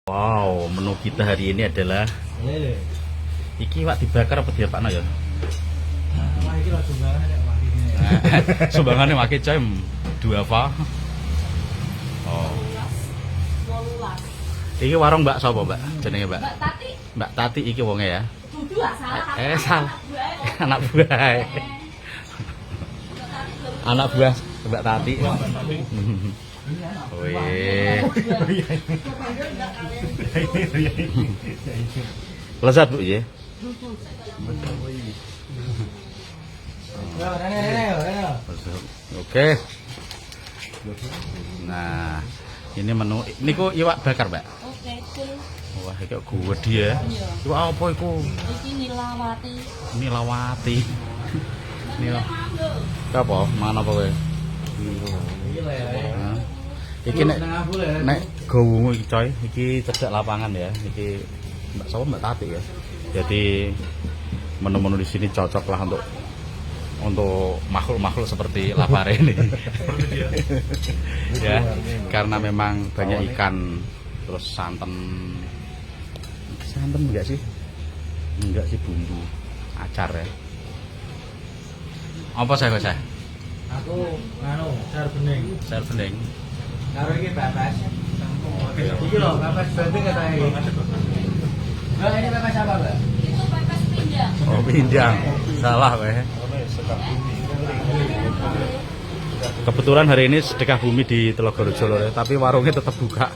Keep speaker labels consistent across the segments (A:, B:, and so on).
A: Wow, menu kita hari ini adalah iki wak dibakar apa diapakno ya?
B: Wah, iki lho sumbangan nek wakine.
A: Sumbangannya pakai coy duafa. Oh.
C: 12.
A: Iki warung Mbak sapa, Mbak? Jenenge Mbak?
C: Mbak Tati.
A: Mbak Tati iki wonge ya.
C: Dudu ah salah.
A: Salah. Anak buah. Anak buah Mbak Tati. Wih. Lezat Bu ya. Oke. Nah, ini menu niku iwak bakar, Mbak.
C: Oke, cool.
A: Wah, iki kok gede ya. Iwak apa iku?
C: Iki nilawati.
A: Nilawati. Nila. Apa? Mana apa kowe? Nah, iki nek gawungu iki coy, iki cedhak lapangan ya. Iki Mbak sapa Mbak Tati ya. Jadi menu-menu di sini cocok lah untuk makhluk-makhluk seperti lapare ini. Ya, karena memang banyak ikan, terus santan enggak sih? Enggak sih, bumbu acar ya. Apa saya?
B: Aku nganu, sayur bening.
A: Sayur bening.
B: Karo iki pepes. Iki lho, pepes bening kata iki. Mbak, ini pepes apa, Mbak?
C: Itu pepes pindang.
A: Oh, pindang. Salah kowe. Kebetulan hari ini sedekah bumi di Telogorojo loh, tapi warungnya tetap buka.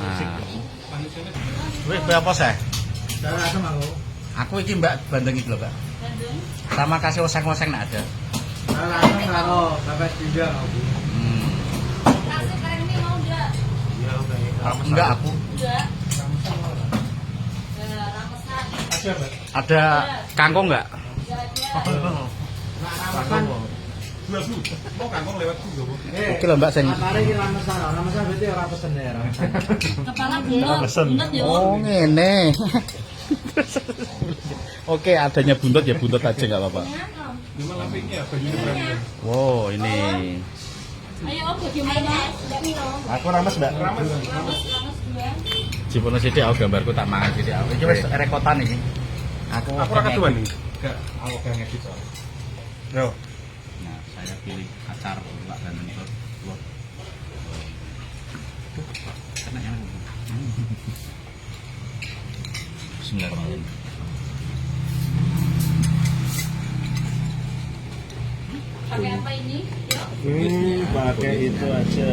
A: Nah. Wih, apa saya?
B: Sayur asem aku.
A: Aku iki Mbak bandeng iki lho, Mbak.
C: Bandung.
A: Sama kasih oseng-oseng nak ada.
B: Sayur asem karo pepes pindang aku.
C: Kasih keren ini mau enggak?
A: Enggak aku.
C: Enggak. Ramesan.
B: Aja, Mbak.
A: Ada kangkung enggak?
C: Enggak ada.
B: Ramesan.
D: Mau kangkung lewat juga, Bu.
A: Oke lho Mbak sing.
B: Matare iki ramesan. Ramesan berarti ora pesen ya, ramesan.
C: Kepala bulat. Bulat ya.
A: Oh, ngene. Oke, adanya buntut ya buntut aja enggak apa-apa.
D: Cuma lapiknya bajunya berani.
A: Wow, ini.
C: Ayo Om, gimana?
A: Aku rames, Mbak.
C: Rames dua.
A: Jipono sithik aku gambarku tak mangan sithik. Iki wis rekotan iki.
D: Aku ora keduan nih. Enggak, aku kayak ngedit soalnya. Yo.
A: Nah, saya pilih acar Mbak dan telur. Enak ya. Bismillahirrahmanirrahim.
C: Pakai apa ini?
E: Pakai itu aja.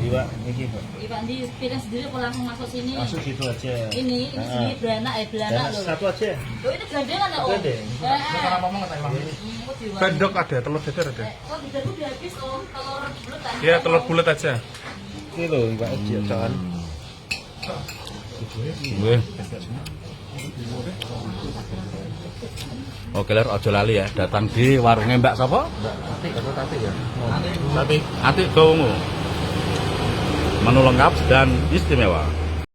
E: Iwak ini Pak.
C: Iwan di pilih sendiri kalau langsung masuk sini.
E: Masuk situ aja.
C: Ini sini belanak
E: Dan
C: loh.
E: satu aja.
C: Oh ini gandengan ya Om?
E: Gandeng.
D: Bandok ada, telur dadar ada.
C: Oh tidak udah habis Om, telur bulat aja.
D: Iya, telur bulat aja.
E: Ini loh iwak aja jangan.
A: Nggih. Oke, lur aja lali ya, datang di warungnya Mbak sapa?
E: Tati ya.
A: Ati Gawungu. Menu lengkap dan istimewa.